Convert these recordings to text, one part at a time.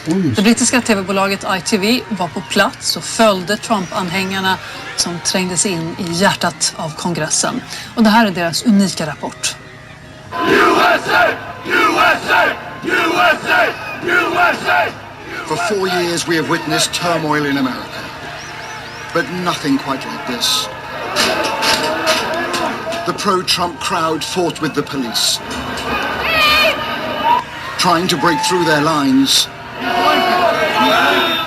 Det brittiska tv-bolaget ITV var på plats och följde Trump-anhängarna som trängdes in i hjärtat av kongressen. Och det här är deras unika rapport. USA! USA! USA! USA! For 4 years we have witnessed turmoil in America. But nothing quite like this. The pro-Trump crowd fought with the police, trying to break through their lines,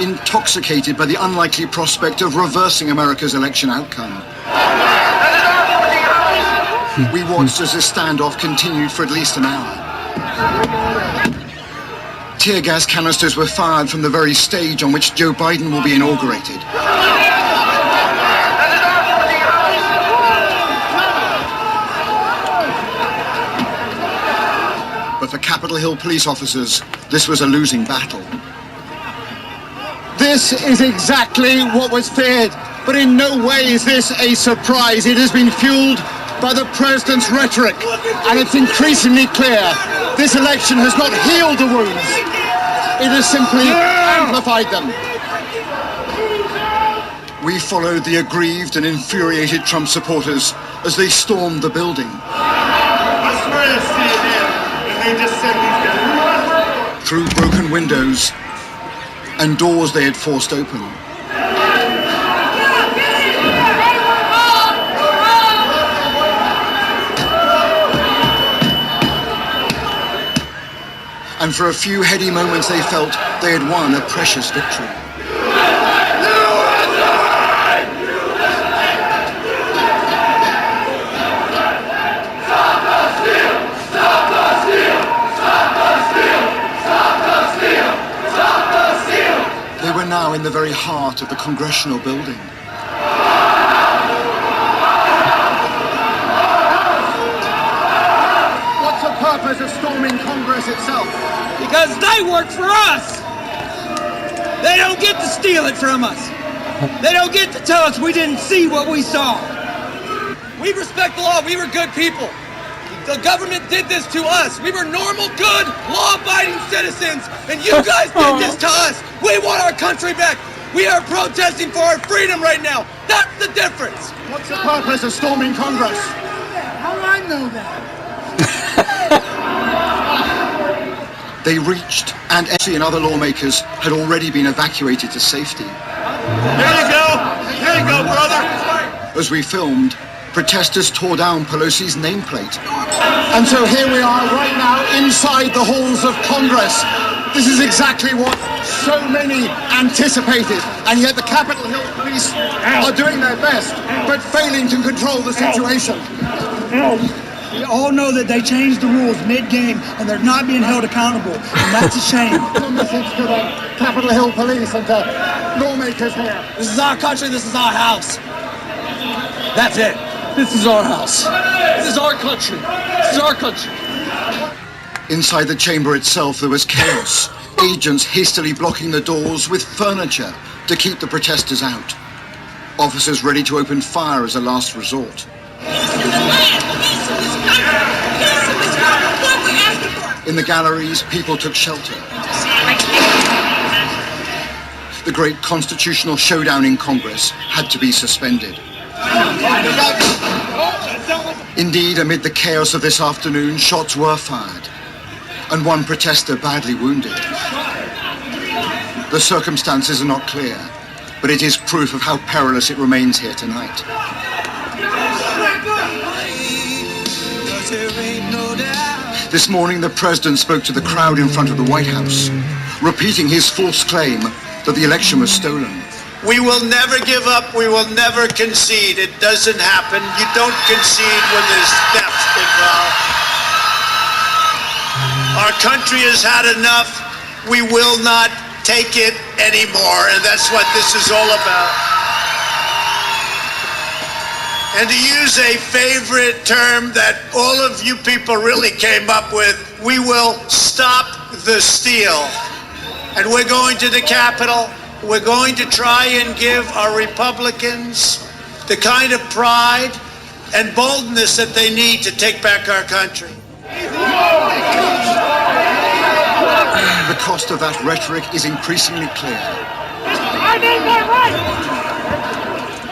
intoxicated by the unlikely prospect of reversing America's election outcome. We watched as this standoff continued for at least an hour. Tear gas canisters were fired from the very stage on which Joe Biden will be inaugurated. But for Capitol Hill police officers, this was a losing battle. This is exactly what was feared, but in no way is this a surprise. It has been fueled by the president's rhetoric, and it's increasingly clear this election has not healed the wounds. It has simply amplified them. We followed the aggrieved and infuriated Trump supporters as they stormed the building. I swear to see it in, and they just said these guys. Through broken windows and doors they had forced open. And for a few heady moments they felt they had won a precious victory. They were now in the very heart of the congressional building. What's the purpose of storming Congress itself? Because they work for us. They don't get to steal it from us. They don't get to tell us we didn't see what we saw. We respect the law. We were good people. The government did this to us. We were normal, good, law-abiding citizens, and you guys did this to us. We want our country back. We are protesting for our freedom right now. That's the difference. What's the purpose of storming Congress? How do I know that? They reached, and Accede and other lawmakers had already been evacuated to safety. Here you go. Here you go, brother. As we filmed, protesters tore down Pelosi's nameplate. And so here we are right now inside the halls of Congress. This is exactly what so many anticipated, and yet the Capitol Hill police are doing their best, but failing to control the situation. We all know that they changed the rules mid-game, and they're not being held accountable, and that's a shame. A message to the Capitol Hill police and to lawmakers here. This is our country. This is our house. That's it. This is our house. This is our country. This is our country. Inside the chamber itself, there was chaos. Agents hastily blocking the doors with furniture to keep the protesters out. Officers ready to open fire as a last resort. In the galleries, people took shelter. The great constitutional showdown in Congress had to be suspended. Indeed, amid the chaos of this afternoon, shots were fired, and one protester badly wounded. The circumstances are not clear, but it is proof of how perilous it remains here tonight. This morning, the president spoke to the crowd in front of the White House, repeating his false claim that the election was stolen. We will never give up. We will never concede. It doesn't happen. You don't concede when there's theft involved. Our country has had enough. We will not take it anymore, and that's what this is all about. And to use a favorite term that all of you people really came up with, we will stop the steal. And we're going to the Capitol. We're going to try and give our Republicans the kind of pride and boldness that they need to take back our country. the cost of that rhetoric is increasingly clear.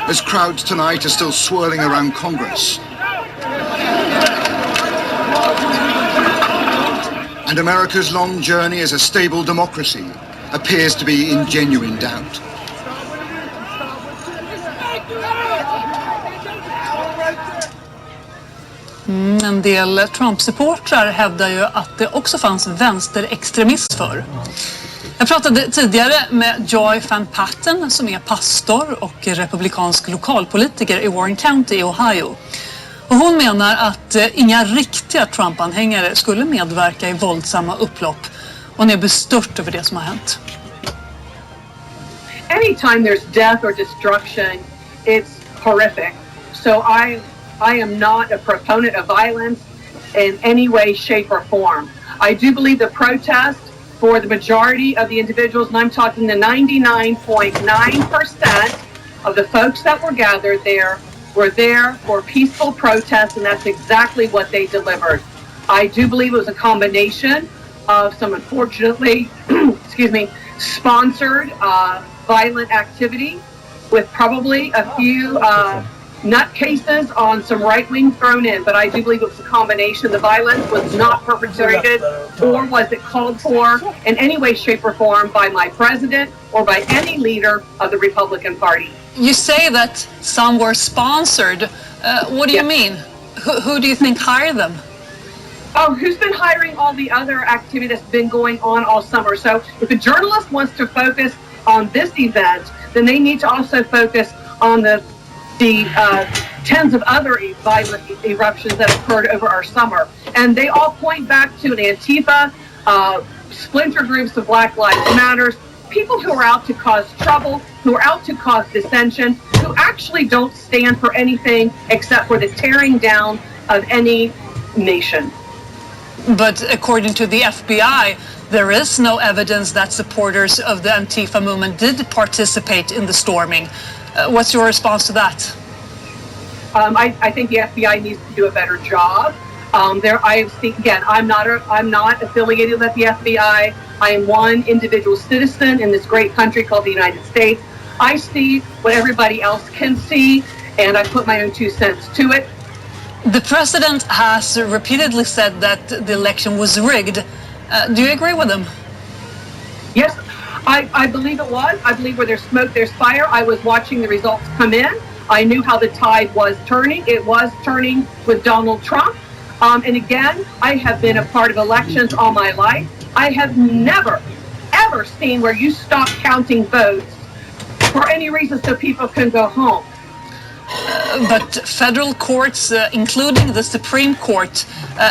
As crowds tonight are still swirling around Congress, and America's long journey as a stable democracy appears to be in genuine doubt. En del Trump-supportrar hävdar ju att det också fanns vänsterextremism för. Jag pratade tidigare med Joy Van Patten som är pastor och republikansk lokalpolitiker i Warren County i Ohio. Och hon menar att inga riktiga Trump-anhängare skulle medverka i våldsamma upplopp. Hon är bestört över det som har hänt. Anytime there's death or destruction, it's horrific. So I am not a proponent of violence in any way, shape, or form. I do believe the protest for the majority of the individuals, and I'm talking the 99.9% of the folks that were gathered there, were there for peaceful protest, and that's exactly what they delivered. I do believe it was a combination of some unfortunately, sponsored violent activity with probably a few nutcases on some right wing thrown in, but I do believe it was a combination. The violence was not perpetrated or was it called for in any way, shape, or form by my president or by any leader of the Republican Party. You say that some were sponsored. What do you mean? Who do you think hired them? Oh, who's been hiring all the other activity that's been going on all summer? So if a journalist wants to focus on this event, then they need to also focus on the tens of other violent eruptions that occurred over our summer. And they all point back to an Antifa, splinter groups of Black Lives Matters, people who are out to cause trouble, who are out to cause dissension, who actually don't stand for anything except for the tearing down of any nation. But according to the FBI, there is no evidence that supporters of the Antifa movement did participate in the storming. What's your response to that? I think the FBI needs to do a better job. I'm not affiliated with the FBI. I am one individual citizen in this great country called the United States. I see what everybody else can see, and I put my own 2 cents to it. The president has repeatedly said that the election was rigged. Do you agree with him? Yes, I believe it was. I believe where there's smoke, there's fire. I was watching the results come in. I knew how the tide was turning. It was turning with Donald Trump. And again, I have been a part of elections all my life. I have never, ever seen where you stop counting votes for any reason so people can go home. But federal courts, including the Supreme Court,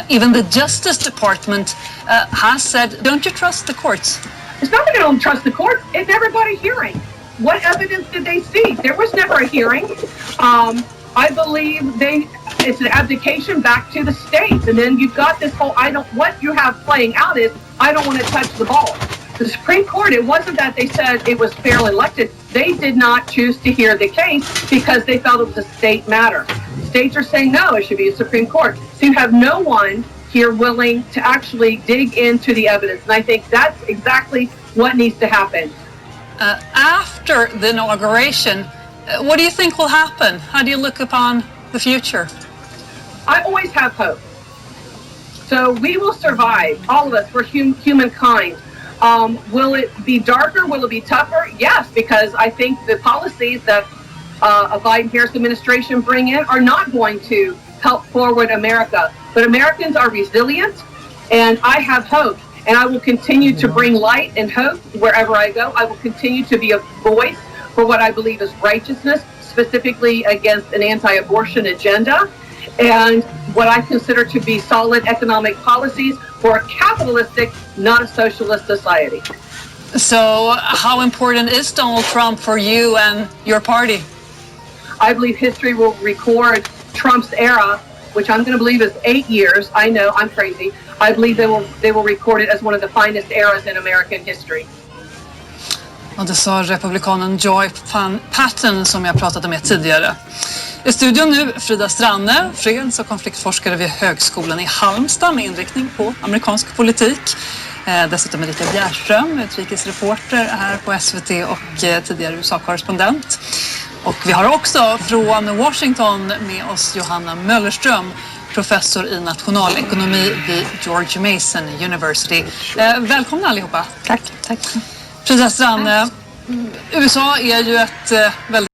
even the Justice Department, has said, don't you trust the courts? It's not that I don't trust the courts. It never got a hearing. What evidence did they see? There was never a hearing. I believe it's an abdication back to the states. And then you've got this whole, what you have playing out is, I don't want to touch the ball. The Supreme Court, it wasn't that they said it was fairly elected. They did not choose to hear the case because they felt it was a state matter. States are saying, no, it should be a Supreme Court. So you have no one here willing to actually dig into the evidence. And I think that's exactly what needs to happen. After the inauguration, what do you think will happen? How do you look upon the future? I always have hope. So we will survive, all of us, we're humankind. Will it be darker? Will it be tougher? Yes, because I think the policies that a Biden-Harris administration bring in are not going to help forward America. But Americans are resilient, and I have hope. And I will continue to bring light and hope wherever I go. I will continue to be a voice for what I believe is righteousness, specifically against an anti-abortion agenda, and what I consider to be solid economic policies for a capitalistic, not a socialist society. So how important is Donald Trump for you and your party? I believe history will record Trump's era, which I'm going to believe is 8 years. I know, I'm crazy. I believe they will record it as one of the finest eras in American history. Och det sa republikanen Joy Van Patten som jag pratade med tidigare. I studion nu Frida Stranne, freds- och konfliktforskare vid Högskolan i Halmstad med inriktning på amerikansk politik. Dessutom Erika Bjärström, utrikesreporter här på SVT och tidigare USA-korrespondent. Och vi har också från Washington med oss Johanna Möllerström, professor i nationalekonomi vid George Mason University. Välkomna allihopa. Tack. Professor Strand, USA är ju ett väldigt